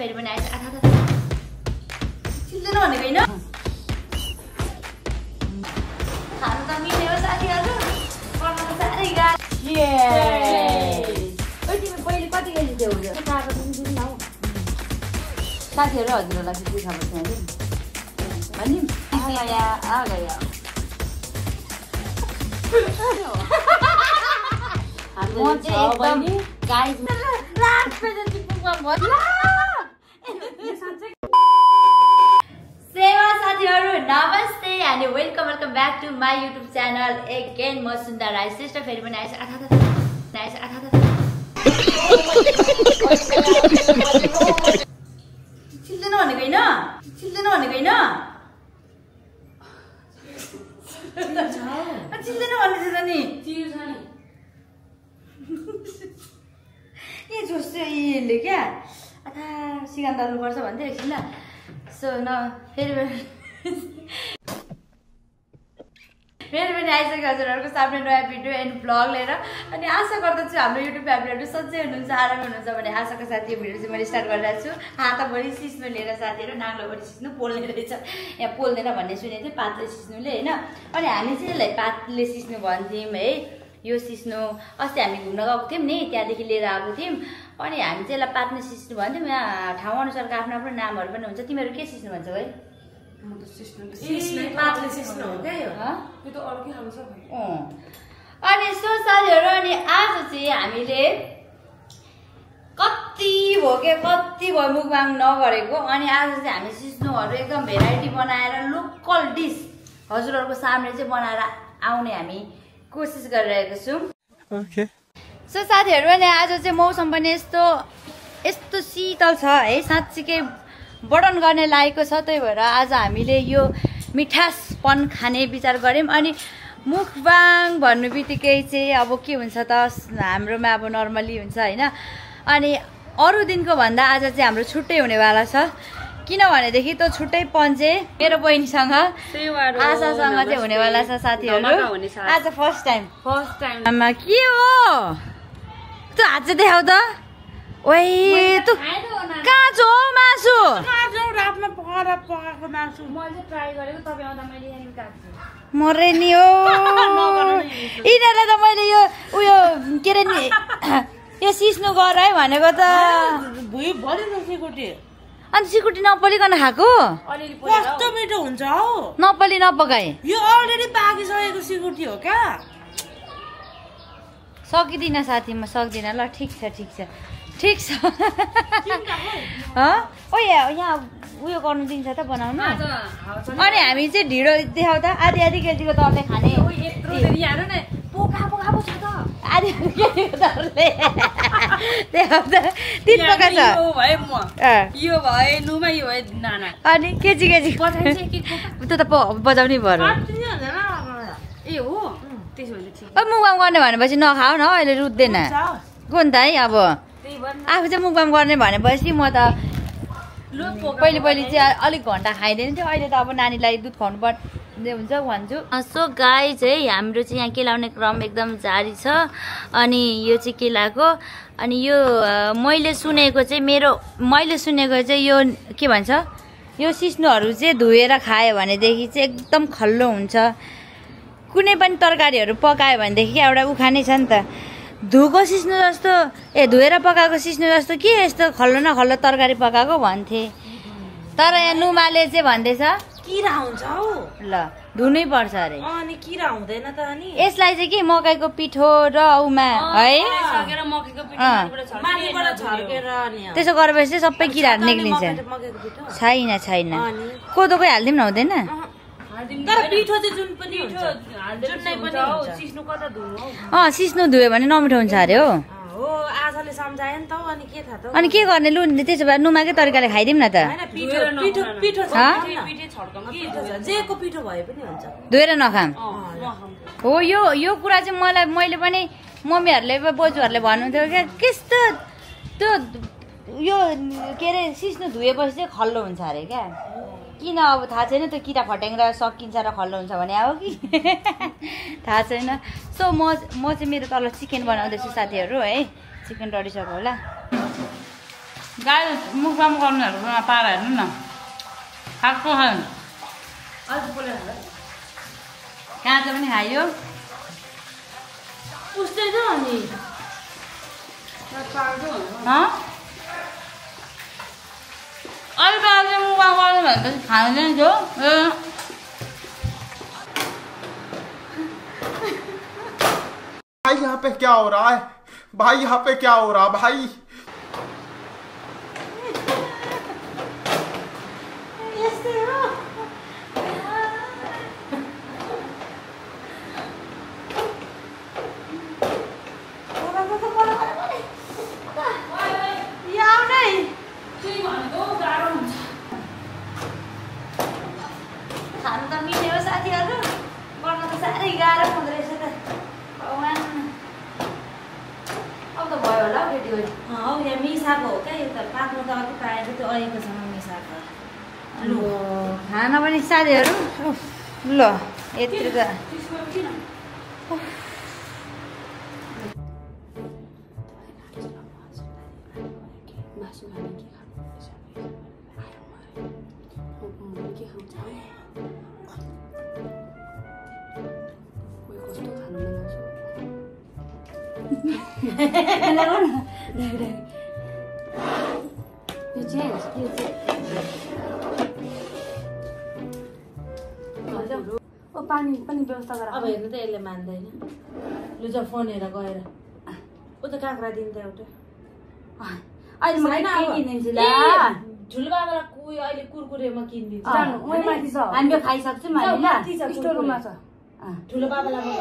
फेरि पनि आएछ आथा चिल्दैन भनेको हैन खानु त मिल्यो साथीहरु गर्न त साह्रै गाह्रो ये ओइ तिमी पहिले कति केजी थियौ यो काको पनि दिनु न साथीहरु हजुरहरुलाई के खबर छ नि भनिम आ गया म चाहिँ एकदम गाइस लास्ट पेज पुग्न भला सेवा साथीहरु नमस्ते अनि welcome back to my YouTube channel again म सुन्दा राई श्रेष्ठ फेरि पनि आएछ आथा चिल्दैन भनेको हैन चिल्दैन भन्दैछ नि चिल छ नि ए जोस्यो यसले क्या आथा सिगान दाल्नुपर्छ भन्दै एकछिन ल सो न फेरि पनि आइसक्यो हजुरहरूको सामने नयाँ भिडियो एन्ड भ्लग लिएर अनि आशा गर्दछु हाम्रो युट्युब फ्यामिलीहरू सधैँ हुनुहुन्छ आराम हुनुहुन्छ भने आशाको साथ यो भिडियो चाहिँ मैले स्टार्ट गरिरहेको छु हातभरि सिस्नो लिएर साथीहरू नाग्लोभरि सिस्नो पोल्ने रहेछ यहाँ पोल्दैन भन्ने सुनेको थिएँ पातले सिस्नुले होइन अनि हामी चाहिँ यसलाई पातले सिस्नु भन्थ्यौँ है यो सिस्नो अस्ति हामी घुम्न गएको थियौँ नि त्यहाँदेखि लिएर आएको थियौँ अनि हामी चाहिँ यसलाई पातले सिस्नु भन्थ्यौँ यहाँ ठाउँ अनुसारको आफ्नो आफ्नो नामहरू पनि हुन्छ तिमीहरू के सिस्नु भन्छौ है अनि सो साथीहरू अनि आज चाहिँ हामीले कति भयो मुखबाङ नगरेको अनि आज चाहिँ हामी सिस्नुहरू एकदम भेराइटी बनाएर लोकल डिस हजुरहरूको सामने चाहिँ बनाएर आउने हामी कोसिस गरिरहेको छौँ सो साथीहरू अनि आज चाहिँ मौसम पनि यस्तो शीतल छ है साँच्चीकै वर्णन गर्ने लागेको छ त्यही भएर आज हामीले यो मिठासपन खाने विचार गऱ्यौँ अनि मुखबाङ भन्नु बित्तिकै चाहिँ अब के हुन्छ त हाम्रोमा अब नर्मली हुन्छ होइन अनि अरू दिनको भन्दा आज चाहिँ हाम्रो छुट्टै हुनेवाला छ किनभनेदेखि त छुट्टै पञ्चे मेरो बहिनीसँग आशासँग चाहिँ हुनेवाला छ साथीहरू आज फर्स्ट टाइम आमा के हो त्यो हात चाहिँ देखाउ त ओइ तँ कहाँ छ हौ मासु मरे नि हो यिनीहरूलाई त मैले यो उयो के अरे नि यो सिस्नु गर है भनेको त अनि सिकुटी नपलिकन खाएको कस्तो मिठो हुन्छ हौ नपली नपकाए यो अलरेडी पाकिसकेको सिकुटी हो क्या सकिदिनँ साथी म सक्दिनँ ल ठिक छ ओ यहाँ उयो गर्नु दिन्छ त बनाउनु अनि हामी चाहिँ ढिँडो देखाउ त आधी केजीको दरले खाने आधी केजीको दरले देखाउ त तिन पका छ अनि केजी त्यो त बजाउने भयो मुखबाङ गर्ने भनेपछि नखाऊ न अहिले रुच्दैन को नि त है अब आफू चाहिँ मुखबाङ गर्ने भनेपछि म त पहिले चाहिँ अलिक घन्टा खाइदिनु थियो अहिले त अब नानीलाई दुध खुवाउनु पर्ने हुन्छ भन्छु सो गाई चाहिँ हाम्रो चाहिँ यहाँ केलाउने क्रम एकदम जारी छ अनि यो चाहिँ केलाको अनि यो मैले सुनेको चाहिँ यो के भन्छ यो सिस्नुहरू चाहिँ धोएर खायो भनेदेखि चाहिँ एकदम खल्लो हुन्छ कुनै पनि तरकारीहरू पकायो भनेदेखि एउटा उखानै छ नि त धोएको सिस्नु जस्तो धोएर पकाएको सिस्नु जस्तो के यस्तो खल्लो न खल्लो तरकारी पकाएको भन्थे तर यहाँ नुमाले चाहिँ भन्दैछ किरा हुन्छ हौ ल धुनै पर्छ अरे अनि किरा हुँदैन त अनि यसलाई चाहिँ के मकैको पिठो र औमा है त्यसो गरेपछि चाहिँ सबै किराहरू निक्लिन्छ छैन कोदोकै हालिदिउँ न हुँदैन सिस्नु धुयो भने नमिठो हुन्छ अरे हो अनि के गर्ने लु त्यसो भए नुमाकै तरिकाले खाइदिउँ न त धोएर नखाम हो यो कुरा चाहिँ मैले पनि मम्मीहरूले बोजूहरूले भन्नुहुन्थ्यो क्या कस्तो त्यो यो के अरे सिस्नु धोएपछि चाहिँ खल्लो हुन्छ अरे क्या किन अब थाहा छैन त्यो किरा फट्याङ्ग्रा सकिन्छ र खल्लो हुन्छ भने हो कि थाहा छैन सो म चाहिँ मेरो तल चिकन बनाउँदैछु साथीहरू है चिकन डढिसक्यो होला गाई मुखमा गर्नेहरूमा पारा हेर्नु न खाएको खायो काँचो पनि खायो उस्तै छ अनि अहिले बेला चाहिँ मुखमा गर्नु भनेपछि खाँदैन थियो भाई यहाँ पे क्या हो रहा है भाई यहाँ पे क्या हो रहा भाई खानु त मिल्यो साथीहरू गर्न त साह्रै गाह्रो हुँदो रहेछ त भगवान् अब त भयो होला हौ केटी हौ यहाँ मिसाएको हो क्या यो त पाक्नु त अघि पाएको त्यो अहिलेकोसँग मिसाएको ल खाना पनि साथीहरू ल यत्रो त पानी पनि व्यवस्था गर अब हेर्नु त यसले मान्दैन लु जा फोन हेर गएर ऊ त काँक्रा दिन्छ एउटा अहिले म किनिदिन्छु ल ठुलो बाबालाई उयो अहिले कुरकुरे म किनिदिन्छु हामी खाइसक्छौँ हामी ल स्टोरमा छ ठुलो बाबालाई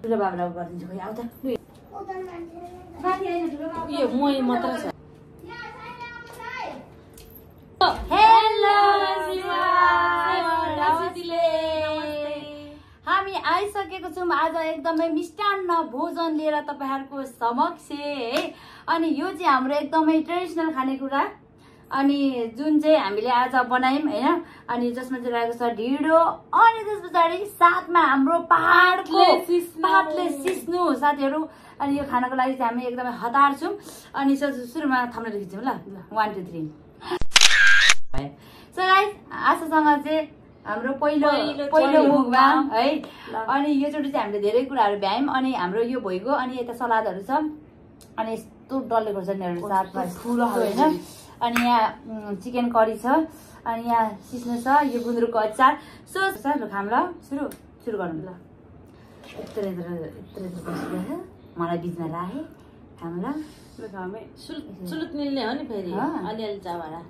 ठुलो बाबालाई गरिदिन्छु खोइ आउ त यो मै मात्र छ हेलो हामी आइसकेको छौँ आज एकदमै मिष्टान्न भोजन लिएर तपाईँहरूको समक्ष है अनि यो चाहिँ हाम्रो एकदमै ट्रेडिसनल खानेकुरा अनि जुन चाहिँ हामीले आज बनायौँ होइन अनि जसमा चाहिँ रहेको छ ढिँडो अनि त्यस पछाडि साथमा हाम्रो पहाडले सिस्नु साथीहरू अनि यो खानको लागि चाहिँ हामी एकदमै हतार छौँ अनि सुरुमा थम्नेर खिच्छौँ ल 1 2 3 सो गाइस आशासँग चाहिँ हाम्रो पहिलो मुखबाङ है अनि योचोटि चाहिँ हामीले धेरै कुराहरू भ्यायौँ अनि हाम्रो यो भइगयो अनि यता सलादहरू छ अनि यस्तो डल्ले खोर्सानीहरू साथमा होइन अनि यहाँ चिकन करी छ अनि यहाँ सिस्नो छ यो गुन्द्रुकको अचार सो ल खाम ल सुरु गरौँ ल यत्रो मलाई बिचमा राखेँ खाम ल सुलुत मिल्ने हो नि फेरि अलिअलि चाबाडा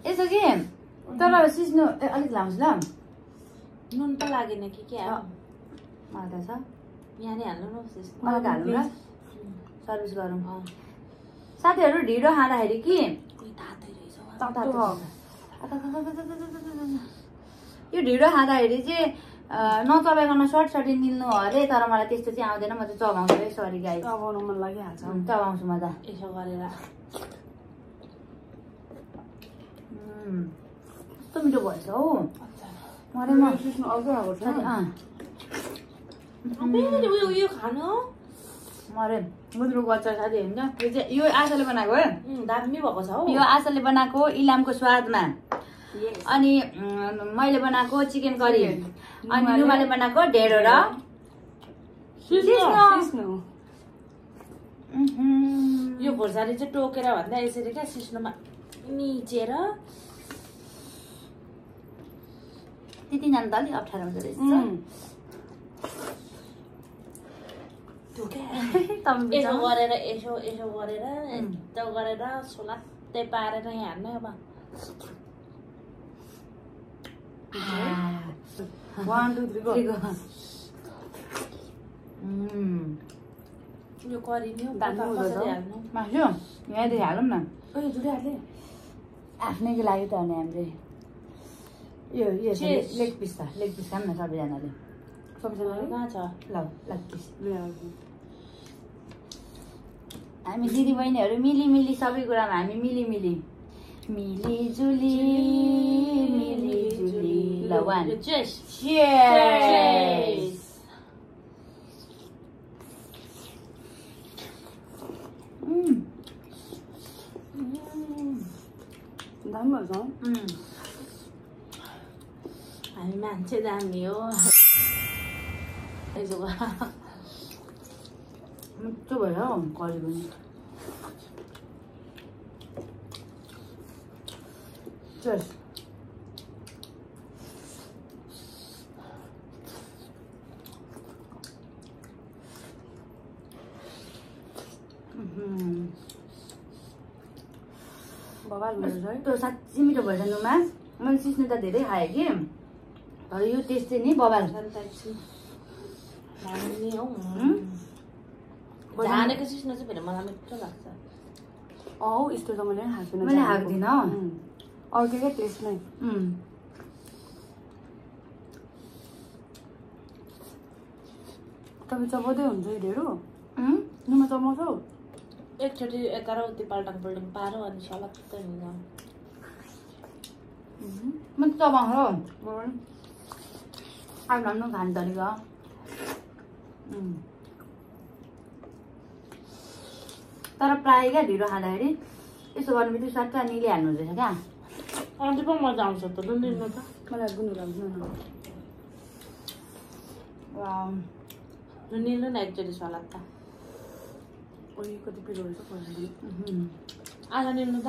यसो कि तर सिस्नु अलिक लाउँछु ल नुन त लागेन कि क्या मलाई त छ यहाँ नै हाल्नु न मलाई त हाल्नु ल सर्भिस गरौँ साथीहरू ढिँडो खाँदाखेरि कि यो ढिँडो खाँदाखेरि चाहिँ नचबाइकन सर्टी निल्नु अरे तर मलाई त्यस्तो चाहिँ आउँदैन म चाहिँ चबाउँछु है सरी गाई चबाउनु मन लागिहाल्छ चबाउँछु म त यसो गरेर कस्तो मिठो भएछ हौ उयो खानु मरे गुन्द्रुकको अचार साथी हुन्छ यो चाहिँ यो आशाले बनाएको है दामी भएको छ हौ यो आशाले बनाएको इलामको स्वादमा अनि मैले बनाएको चिकन करी अनि नुमाले बनाएको ढेँडो र यो खोर्सानी चाहिँ टोकेर भन्दा यसरी क्या सिस्नोमा मिचेर त्यति जानु त अलिक अप्ठ्यारो हुँदो रहेछ यसो गरेर यसो गरेर यस्तो गरेर सोलात्तै पारेर यहाँ हान्ने अब 1 2 3 गो यो करी नि मासु यहाँदेखि हालौँ न आफ्नैको लागि त अनि हामीले यो लेग पिस खाऊँ न सबैजनाले कहाँ छ ल लेग पिस हामी दिदी बहिनीहरू मिली सबै कुरामा हामी मिलिजुली ल 1 Cheers. भन्छौ हामी मान्छे जान्ने हो मिठो भयो करी पनि चल बबाल हुन्छ है त्यो साँच्चै मिठो भएछ नुमा मैले सिस्नु त धेरै खाएँ कि तर यो टेस्ट चाहिँ नि बबाल नि हौ जानेको सिस्नो चाहिँ फेरि मलाई मिठो लाग्छ यस्तो त मैले खाएको मैले खाँदिनँ अर्कै टेस्ट नै तपाईँ चबाउँदै हुन्छ ढेँडो नुमा चबाउँछौ एकचोटि 11औं पल्टिङ पारो अनि सलक्कै हुन्छ म त चबाउँछु आफ्नो खाने तरिका तर प्रायः क्या ढिँडो खाँदाखेरि यसो गर्नु बित्तिकै स्वाट निले हाल्नु हुँदैछ क्या अन्त पो मजा आउँछ त लिनु त मलाई गुन्द्रुक लाग्दैन निल्नु न एकचोटि सलाद त कति पिरो रहेछ आधा निल्नु त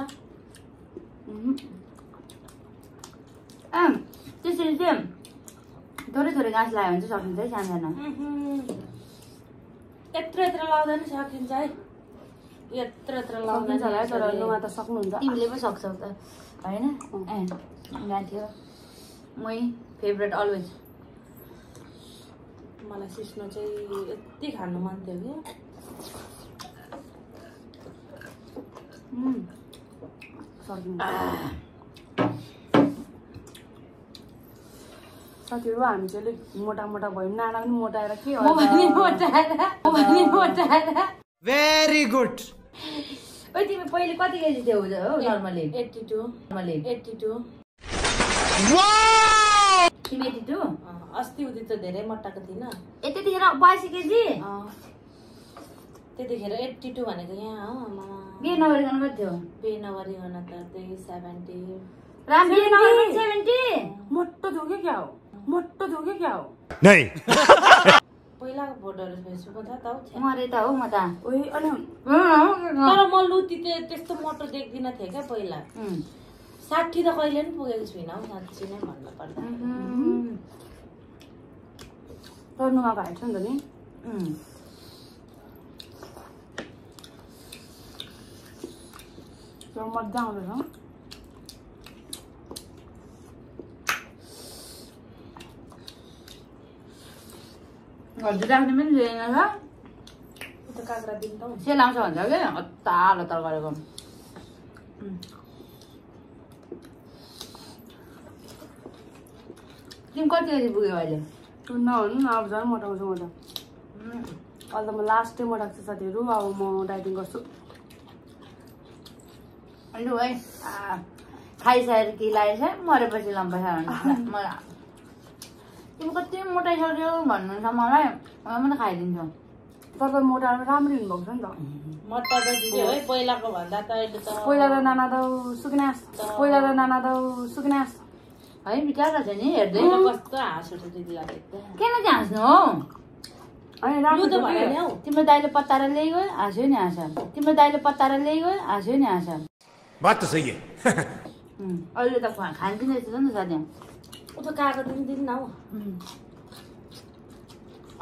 त्यसरी चाहिँ थोरै थोरै घाँस लगायो भने चाहिँ सकिन्छ है सानो यत्रो लाउँदा नि सकिन्छ है यत्रो लाउँदा तर नुमा त सक्नुहुन्छ तिमीले पो सक्छौ त होइन गान्थ्यो मै फेभरेट अलवेज मलाई सिस्नो चाहिँ यति खानु मन थियो कि साथीहरू हामी चाहिँ अलिक मोटा मोटा भयो नाना पनि मोटाएर के भेरी गुड तिमी पहिले कति केजी थियौ नर्मली 82 तिमी 82 अस्ति उति त धेरै मोटाको थिइन त्यतिखेर 82 केजी त्यतिखेर 82 भनेको यहाँ हो बिहे नगरिकन कति थियो बिहे नगरिकन त त्यही 70 राम्रो नगरिकन 70 मोटो थियो कि क्या हो नहीं पहिलाको फोटोहरु फेसबुकमा छ त मरे त हो म त अनि तर म लुती त्यस्तो मोटो देख्दिन थिए क्या पहिला 60 त कहिले पनि पुगेको छुइनँ हौ साँच्चै नै भन्नु पर्दा तर नुमाको हाइट छ नि त नि मजा आउँदैछ हजुर राख्ने पनि छैन छ त्यो काँक्रा दिन त सेल आउँछ भन्छ कि हतार हतार गरेको तिमी कति केजी पुग्यो अहिले नहुनु न अब झन् मोटाउँछु म त अहिले त म लास्टै मोटाएको छु साथीहरू अब म डाइटिङ गर्छु लु है खाइसकेर के लागेछ मरेपछि लम्बा छ मलाई तिमी कति मोटाइसक्यो भन्नुहुन्छ मलाई म त खाइदिन्छु तपाईँ मोटाएर राम्रो हुनुभएको छ नि त मोटा त दिदी है पहिलाको भन्दा त अहिले त पहिला त नाना त सुकिनास है विचार छ नि हेर्दै कस्तो हाँस उठ्छ दिदीलाई देख्दा किन चाहिँ हाँस्नु हो होइन लु राम्रो त भयो नि हौ तिम्रो दाइले पत्ताएर ल्याइगयो हाँस्यो नि हाँस तिम्रो दाइले पत्ताएर ल्याइगयो हाँस्यो नि हाँस बात त सही है अहिले त खान्दिन रहेछ नि साथी उ त काको दिन न हौ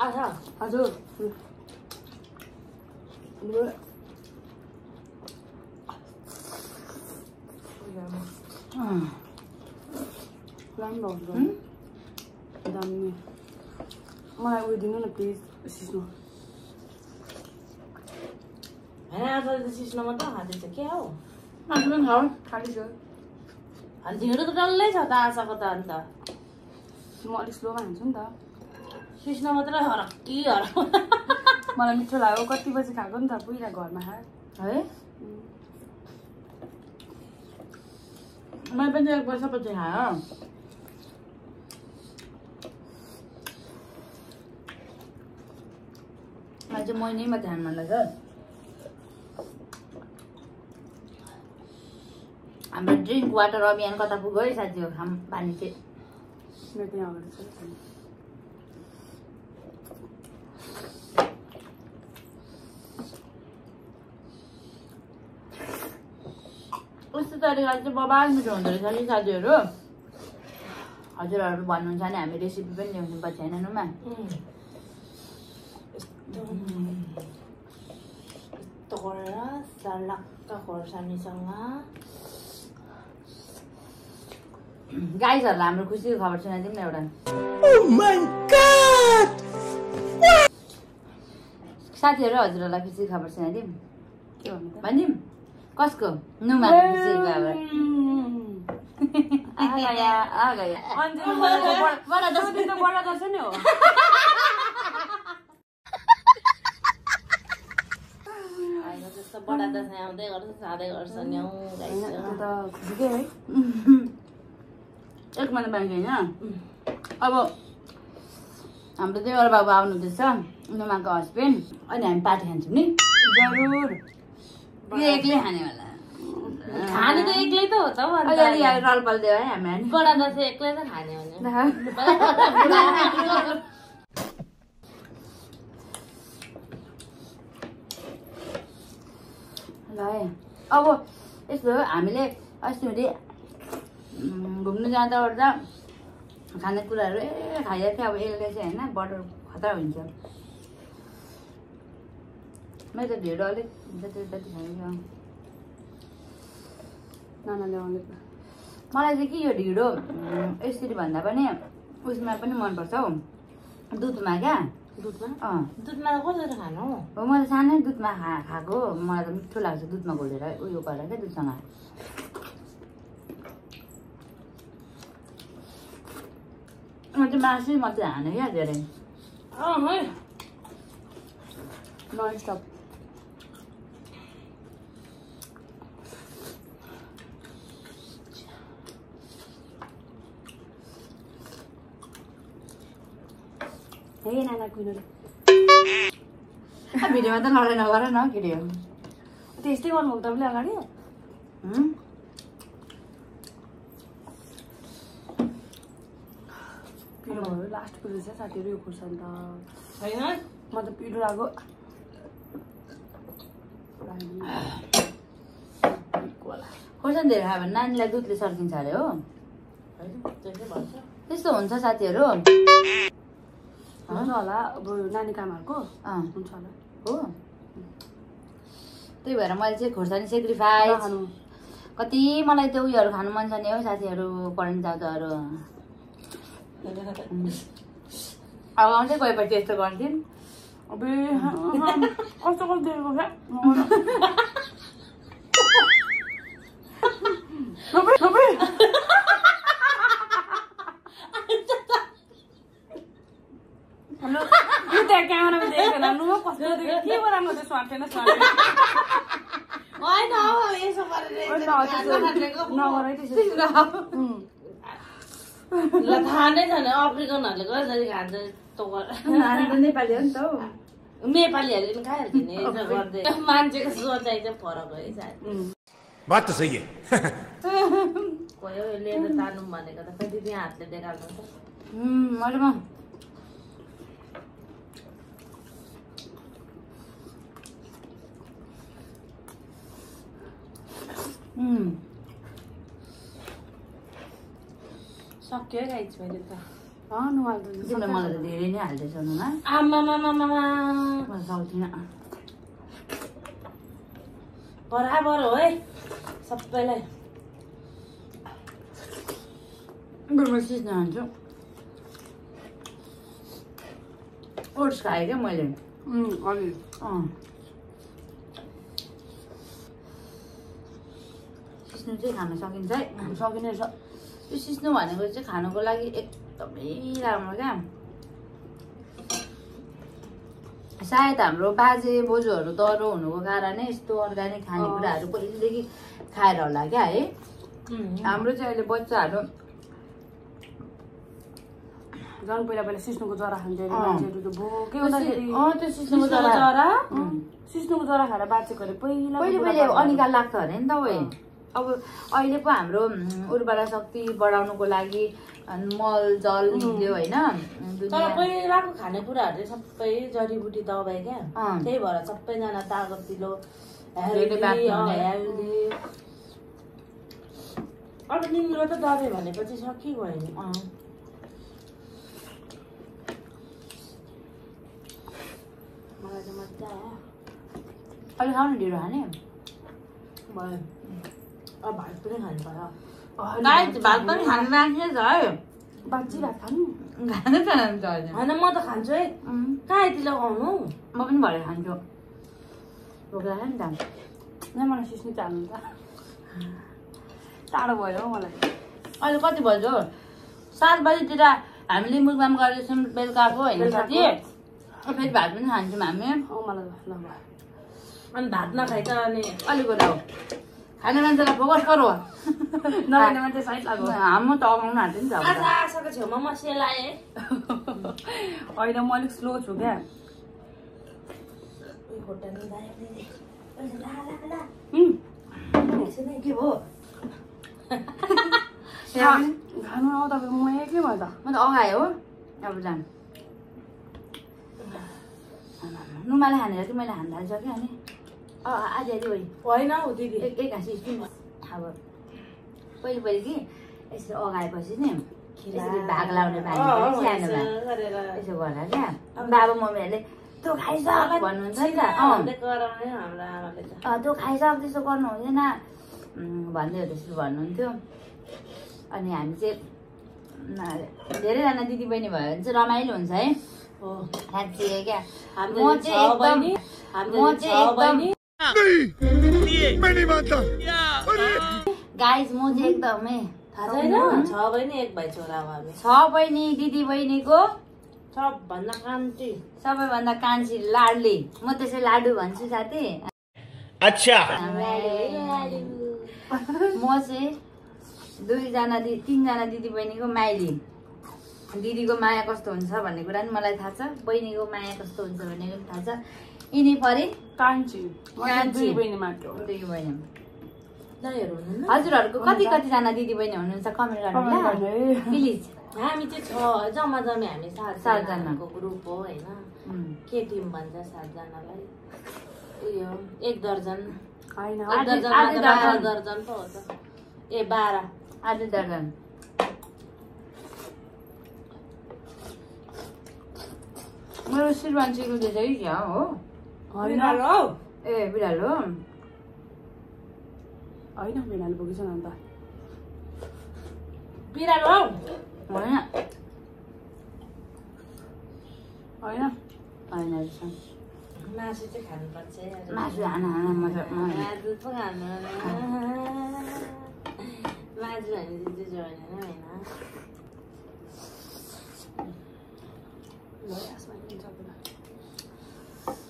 आहा हजुर राम्रो दामी मलाई उयो दिनु न प्लिज सिस्नु होइन आज त सिस्नो मात्र खाँदैछ के हौ आफ्नो खाऊ खाली छु अनि ढिँडो त डल्लै छ त आशाको त अन्त म अलिक स्लोमा हान्छु नि त सिस्नो मात्र हरक्की मलाई मिठो लाग्यो कति बजी खाएको नि त पुरा घरमा खायो है मैले पनि 1 वर्षपछि खायो मलाई चाहिँ महिनैमा ध्यान मन लाग्छ हाम्रो ड्रिङ्क वाटर अभियान कता पुग्यो है साथी हो खाम पानी चाहिँ मेरो त्यहाँ अगाडि छ कस्तो तरिकाले चाहिँ बबाल मिठो हुँदो रहेछ नि साथीहरू हजुरहरू भन्नुहुन्छ भने हामी रेसिपी पनि ल्याउँछौँ पछि होइन नुमा यस्तो गरेर सलक्क खोर्सानीसँग गाइजहरूलाई हाम्रो खुसीको खबर सुनाइदिउँ न एउटा साथीहरू हजुरहरूलाई खुसीको खबर सुनाइदिउँ के भन्नु त भनिदिउँ कसको नुमा खुसीको खबर बडा दसैँ नै हो जस्तो बडा दसैँ आउँदै गर्छ जाँदै गर्छ न्याउ त्यो त खुसीकै है एक महिना बाँकी होइन अब हाम्रो चाहिँ अरू बाबु आउनु हुँदैछ नुमाको हस्बेन्ड अनि हामी पार्टी खान्छौँ नि जरुर एक्लै खाने होला खाने त एक्लै त हो त अलिअलि रलपल दियो है हामी बडा दसैँ एक्लै त खाने हो ल है अब यस्तो हो हामीले अस्ति हुँदै घुम्नु जाँदा ओर्दा खानेकुराहरू खाइरहेको थियो अब यसले चाहिँ होइन बटर खतरा हुन्छ मेरो त ढिँडो अलिक जति जति खाइन्छ नानाले आउने मलाई चाहिँ के यो ढिँडो यसरी भन्दा पनि उसमा पनि मनपर्छ हौ दुधमा क्या दुधमा दुधमा त कसरी खानु हो म त सानै दुधमा खाएको मलाई त मिठो लाग्छ दुधमा घोलेर उयो गरेर क्या दुधसँग म चाहिँ मासु मात्रै हाने क्या धेरै है नन स्टप हे नाना कुइनले भिडियोमा त लडाइ नगर न केटी हो त्यस्तै गर्नु तपाईँले अगाडि पिरो भयो लास्ट पिरो छ साथीहरू यो खुर्सानी त होइन म त पिरो लाग्यो खोर्सानी धेरै खायो भने नानीलाई दुधले सर्किन्छ अरे हो त्यस्तो हुन्छ साथीहरू हुन्छ होला अब नानी कामहरूको हुन्छ होला हो त्यही भएर मैले चाहिँ खोर्सानी सेक्रिफाइस कति मलाई त्यो उयोहरू खानु मन छ नि हौ साथीहरू पढ्नु जाँदाहरू अब आउँदै गएपछि यस्तो गर्थ्यौँ अब कस्तो कस्तो दिएको क्या क्यामेरामा देखेन नु कस्तो के बनाएको त्यो स्वाटेन होइन यसो नगरै ल थाहा नै छैन अफ्रिकनहरूले कसरी खान्छ नेपाली हो नि त हौ नेपालीहरूले पनि खाइहाल्छ नि यसो गर्दै मान्छेको सोचाइ चाहिँ फरक है सायद बात त सही है गयो लिएर तार्नु भनेको त कति त्यहाँ हातले देखाल्नु त मरेमा सक्यो है गाइस मैले त तिमीले मलाई त धेरै नै हाल्दैछ नुमा आमामामामा म सक्दिनँ बराबर हो है सबैलाई सिज्न हाल्छु ओट्स खाएँ क्या मैले अलि सिस्नु चाहिँ खान सकिन्छ है सकिने रहेछ यो सिस्नु भनेको चाहिँ खानुको लागि एकदमै राम्रो क्या सायद हाम्रो बाजे बोजूहरू दह्रो हुनुको कारणै यस्तो अर्ग्यानिक खानेकुराहरू पहिलेदेखि खाएर होला क्या है हाम्रो चाहिँ अहिले बच्चाहरू झन् पहिला पहिला सिस्नुको जरा खान्थ्यो अरे मान्छेहरू त्यो भोकै हुँदाखेरि त्यो सिस्नुको जरा सिस्नुको जरा खाएर बाँचेको अरे पहिला पहिले पहिले अनिकाल लाग्छ अरे नि त अब अहिले पो हाम्रो उर्वरा शक्ति बढाउनुको लागि मल जल निक्ल्यो होइन। तर पहिलाको खानेकुराहरू चाहिँ सबै जडीबुटी दबाई क्या, त्यही भएर सबैजना तागतिलो हेल्दी। अब निम्रो त दबाई भनेपछि सकिगयो नि। मलाई त मजा आयो। अहिले खानु ढिँडो खाने भयो। अब भात पनि खानु पर्यो। भात पनि खानु बाँकी छ है। बाँची भात खानु खानु त होइन म त खान्छु है। कहाँ यति लगाउनु? म पनि भरे खान्छु। भोक लाग्यो नि त। नै मलाई सिस्नु चाहनु त टाढो भयो हौ मलाई। अहिले कति बज्यो? 7 बजीतिर हामीले मुखबाम गर्दैछौँ बेलुकाको होइन साथी। फेरि भात पनि खान्छौँ हामी। मलाई ल भयो। अनि भात नखाइ त अनि अलिक हो खाने मान्छेलाई फोकस गरौँ। नखाने मान्छे साइड लाग्यो। हाम्रो त अगाउनु आँट्यो नि त। आशाको छेउमा म सेलाएँ। होइन म अलिक स्लो छु क्या। के भयो? खानु आउँदा म एकै भयो त। म त अगाएँ हो। अब जानु नुमाले हानेर कि मैले हान्दा सक्यो अनि आधी आधी होइन हौ दिदी। एक घाँसी स्पिन। अब पहिले पहिले कि यसरी अगाएपछि नि यसरी भाग लाउने बानी सानोमा यसो गरेर क्या बाबा मम्मीहरूले तँ खाइसक भन्नुहुन्छ नि त। तँ खाइसक त्यस्तो गर्नु हुँदैन भन्दै त्यसरी भन्नुहुन्थ्यो। अनि हामी चाहिँ धेरैजना दिदीबहिनी भयो भने चाहिँ रमाइलो हुन्छ है। साँच्चै क्या म चाहिँ एकदम गाइज म चाहिँ एकदमै थाहा छैन। 6 बहिनी 1 भाइ छोरा हो हामी। 6 बहिनी दिदी बहिनीको सबभन्दा कान्छी सबैभन्दा कान्छी लाडली। म त्यसै लाडु भन्छु साथी। अच्छा म चाहिँ 3जना दिदी बहिनीको माइली। दिदीको माया कस्तो हुन्छ भन्ने कुरा पनि मलाई थाहा छ। बहिनीको माया कस्तो हुन्छ भन्ने पनि थाहा छ। यिनी परि कान्छी कान्छी बहिनी मात्र हो। दुई बहिनी। दाइहरू हुनुहुन्न? हजुरहरूको कतिजना दिदी बहिनी हुनुहुन्छ कमेन्ट गर्नु प्लिज। हामी चाहिँ 6 जम्मा जम्मी हामी 7 जनाको ग्रुप हो होइन। के टिम भन्छ 7 जनालाई? उयो 1 दर्जन होइन 8 दर्जन 12 दर्जन पो हो त। ए 12 आधी दर्जन। मेरो श्रीमान चिरुले चाहिँ यहाँ हो। होइन ए बिरालो होइन बिरालो पुगेछ नि अन्त। बिरालो होइन होइन होइन रहेछ। मासु चाहिँ खानुपर्छ है। मासु हाना मासु पो खानु मासु भने चाहिँ होइन होइन।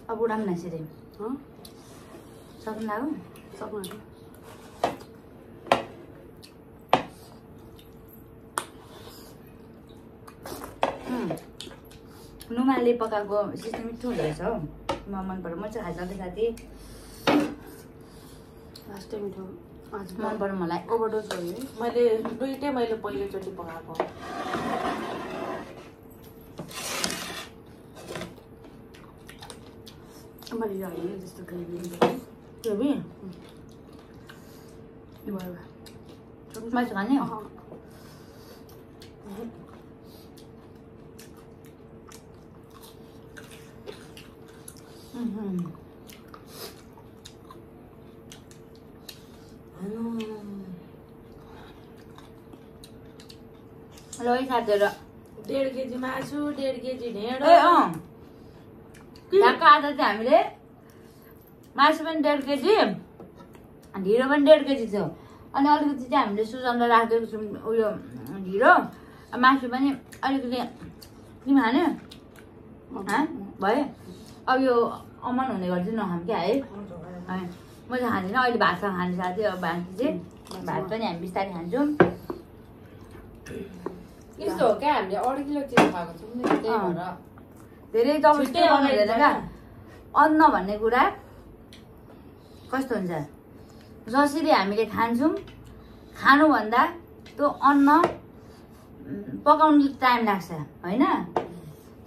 अब उडाम नसिरे सक्नु लाग्यो सक्नु नुमाले पकाएको सिस्टम मिठो हुँदो रहेछ हौ। म मन पर्यो। म चाहिँ खाइसकेँ साथी। लास्टै मिठो आज मन पर्यो मलाई। ओभरडोज भयो है। मैले दुईटै पहिलोचोटि पकाएको। मैले यो हाल्नु जस्तो भयो मासु खाने ल साथीहरू 1.5 केजी मासु 1.5 केजी ढेँडो। ढाका आधा चाहिँ हामीले मासु पनि 1.5 केजी ढिँडो पनि 1.5 केजी थियो। अनि अलिकति चाहिँ हामीले सुजनलाई राखिदिएको छौँ उयो ढिँडो मासु पनि अलिकति। तिमी खाने भयो? अब यो अमन हुने गर्छ नखाम क्या है। म चाहिँ खाँदिनँ अहिले भातसँग खाने साथी। अब बाँकी चाहिँ भात पनि हामी बिस्तारै खान्छौँ। यस्तो हो क्या हामीले 2.5 किलो चिज खाएको छौँ नि त्यही भएर धेरै जबरजस्ती गर्नु हुँदैन क्या। अन्न भन्ने कुरा कस्तो हुन्छ जसरी हामीले खान्छौँ खानुभन्दा त्यो अन्न पकाउनु टाइम लाग्छ होइन।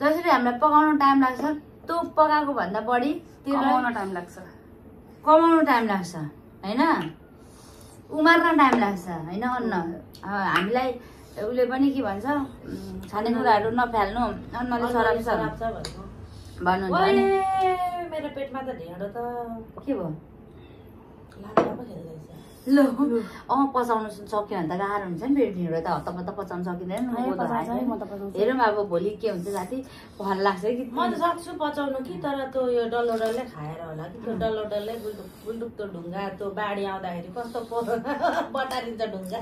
जसरी हामीलाई पकाउनु टाइम लाग्छ त्यो पकाएको भन्दा बढी कमाउन टाइम लाग्छ होइन, उमार्न टाइम लाग्छ होइन। अन्न हामीलाई उसले पनि के भन्छ खानेकुराहरू नफाल्नु अन्नले सराप्छ भन्नुहुन्छ। मेरो पेटमा त ढेँडो त के भयो लाग्दा पो खेल्दैछ। ल पचाउनु सक्यो भने त गाह्रो हुन्छ नि फेरि ढिँडो त हत्तपत्त पचाउनु सकिँदैन। हेरौँ अब भोलि के हुन्छ साथी, भल लाग्छ कि म त सक्छु पचाउनु कि, तर त्यो यो डल्लो डल्लै खाएर होला कि, त्यो डल्लो डल्लै गुल्डुक त्यो ढुङ्गा त्यो बाढी आउँदाखेरि कस्तो बटारिन्छ ढुङ्गा।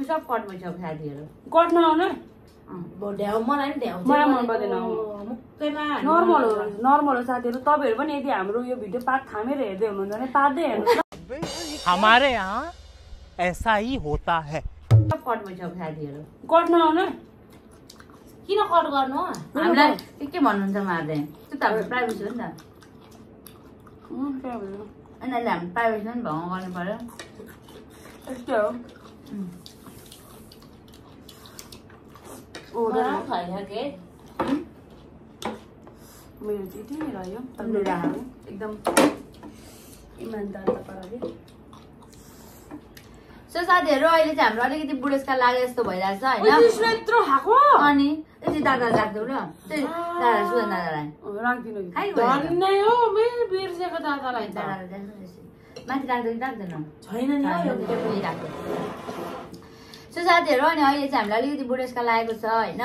सब कट भइसक्यो साथीहरू। कट नआउने ढ्याउ मलाई पनि ढ्याउ मलाई मन पर्दैन। मुक्कैमा नर्मल हो साथीहरू। तपाईँहरू पनि यदि हाम्रो यो भिडियो पार्ट थामेर हेर्दै हुनुहुन्छ भने पार्दै हेर्नुहोस्। हमारे यहाँ ऐसा ही होता है। सब कट भइसक्यो साथीहरू। कट नआउने किन कट गर्नु? हामीलाई के भन्नुहुन्छ मार्दै, त्यो त हाम्रो प्राइभेसी हो नि त। यिनीहरूले हाम्रो प्राइभेसी पनि भङ्ग गर्नु पर्यो। यस्तै हो। के मेरो यति नै रह्यो एकदम इमान्दारता पाराले। सो साथीहरू अहिले चाहिँ हाम्रो अलिकति बुढेसकाल लागे जस्तो भइरहेछ होइन। यत्रो खाएको अनि यति दादा राख्दौ र त्यही दादा सुजन दादालाई राखिदिनु धन्य हो मेरो बिर्सेको दादालाई त। माथि राख्दौ कि राख्दैन? छैन नि राख्दो। सो साथीहरू अनि अहिले चाहिँ हामीलाई अलिकति बुढेसकाल लागेको छ होइन।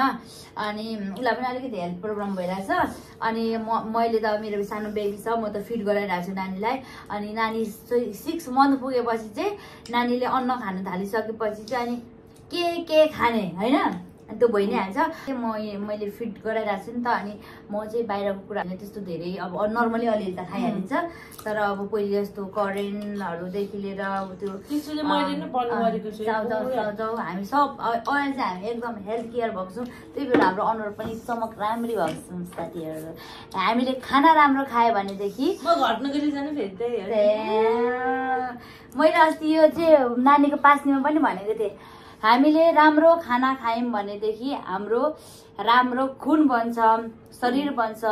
अनि उसलाई पनि अलिकति हेल्थ प्रब्लम भइरहेछ। अनि मैले त मेरो सानो बेबी छ, म त फिड गराइरहेको छु नानीलाई। अनि नानी 6 मन्थ पुगेपछि चाहिँ नानीले अन्न खानु थालिसकेपछि चाहिँ अनि के खाने होइन, अनि त्यो भइ नै हाल्छ। मैले फिड गराइरहेको छु नि त। अनि म चाहिँ बाहिरको कुराहरू त्यस्तो धेरै अब नर्मली अलिअलि त खाइहालिन्छ, तर अब पहिले जस्तो करेन्टहरूदेखि लिएर अब त्यो चाउचाउ हामी सब अहिले चाहिँ हामी एकदम हेल्थ केयर भएको छौँ। त्यही भएर हाम्रो अनुहार पनि चमक राम्ररी भएको छौँ साथीहरू। हामीले खाना राम्रो खायो भनेदेखि मैले अस्ति यो चाहिँ नानीको 5 दिनमा पनि भनेको थिएँ, हामीले राम्रो खाना खायौँ भनेदेखि हाम्रो राम्रो खुन बन्छ, शरीर बन्छ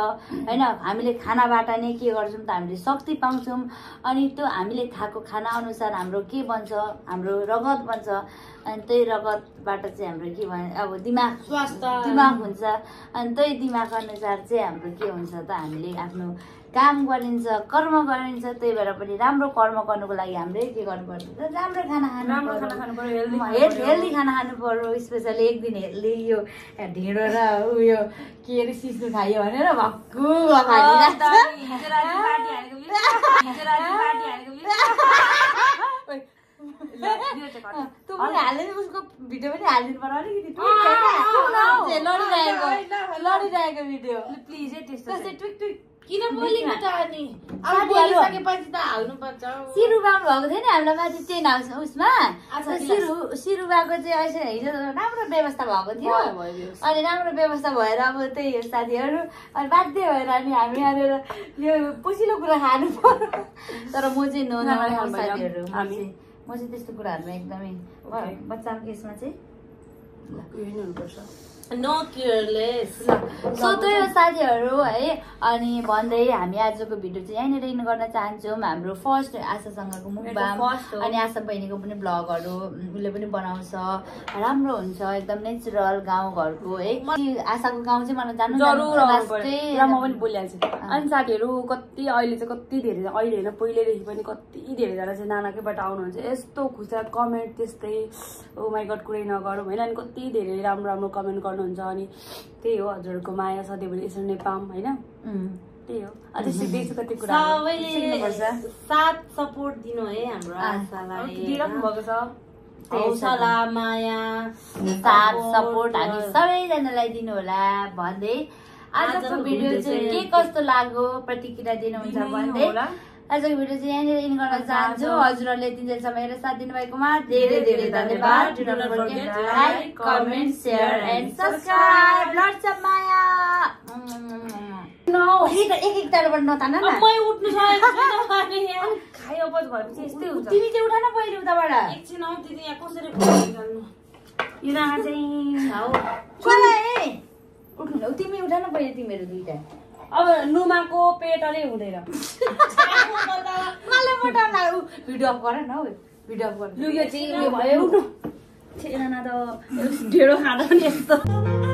होइन। हामीले खानाबाट नै के गर्छौँ त हामीले शक्ति पाउँछौँ। अनि त्यो हामीले खाएको खाना अनुसार हाम्रो के बन्छ, हाम्रो रगत बन्छ। अनि त्यही रगतबाट चाहिँ हाम्रो के भन्छ अब दिमाग हुन्छ। अनि त्यही दिमाग अनुसार चाहिँ हाम्रो के हुन्छ त हामीले आफ्नो काम गरिन्छ, कर्म गरिन्छ। त्यही भएर पनि राम्रो कर्म गर्नुको लागि हामीले के गर्नुपर्छ त राम्रो खाना खानु पर्यो, हेल्दी खाना खानु पर्यो। स्पेसली एक दिन हेल्दी यो ढिँडो र उयो के अरे सिस्नु खायो भनेर भक्कु तँ पनि हाल्दैन, उसको भिडियो पनि हालिदिनु पर्यो अलिकति लडिरहेको भिडियो प्लिज है त्यस्तो। किन बोलेको त अनि अब बोलिसकेपछि त हाल्नुपर्छ। सिरु बाउनु भएको थियो नि हामीलाई माथि चेन हाउस उसमा। सिरु बाको चाहिँ अहिले हिजो राम्रो व्यवस्था भएको थियो। अनि राम्रो व्यवस्था भएर अब त्यही हो साथीहरू। अनि बाध्य भएर अनि हामी यहाँनिर यो पसिलो कुरा खानु पर्यो। तर म चाहिँ साथीहरू म चाहिँ त्यस्तो कुराहरूमा एकदमै बच्चाको केसमा चाहिँ नो केयरलेस। सो त्यही हो साथीहरू है। अनि भन्दै हामी आजको भिडियो चाहिँ यहीँनिर इन गर्न चाहन्छौँ। हाम्रो फर्स्ट आशासँगको मुकबाम अनि आशा बहिनीको पनि ब्लगहरू उसले पनि बनाउँछ, राम्रो हुन्छ एकदम नेचुरल गाउँघरको है। आशाको गाउँ चाहिँ मलाई जानु जरुर र म पनि बोलिहाल्छु। अनि साथीहरू कति अहिले चाहिँ कति धेरै अहिले होइन पहिल्यैदेखि पनि कति धेरैजना चाहिँ नानाकैबाट आउनुहुन्छ। यस्तो खुसी कमेन्ट त्यस्तै ओ माई गड कुरै नगरौँ होइन। अनि कति धेरै राम्रो राम्रो कमेन्ट गर्नुहुन्छ। अनि त्यही हो हजुरहरूको माया सधैँभरि यसरी नै पाऊँ होइन। त्यही हो अझै सिक्दैछु कति कुरा सिक्नुपर्छ। साथ सपोर्ट दिनु है हाम्रो आशालाई, दिइराख्नु भएको छ हौसला माया साथ सपोर्ट हामी सबैजनालाई दिनु होला भन्दै आजको भिडियो चाहिँ के कस्तो लाग्यो प्रतिक्रिया दिनुहुन्छ भन्दै आजको भिडियो चाहिँ यहाँनिर इन गर्न चाहन्छु हजुरहरूले यतिन्जेलसम्म हेरेर साथ दिनुभएकोमा धेरै धेरै धन्यवाद like comment share and subscribe lots of माया एक तारबाट नतान न मै उठ्नु सकेको छैन खायो पछि भएपछि यस्तै हुन्छ तिमी चाहिँ उठा न पहिले उताबाट एकछिन आउ दिदी यहाँ कसरी जान्नु यो नाना चाहिँ उठ्नु तिमी उठा न पहिले तिमीहरू दुईटा अब नुमाको पेटले हुँदैन भिडियो अफ गर न हौ भिडियो अफ गर यो चाहिँ भयो उठ्नु नाना त ढेँडो खाँदा पनि यस्तो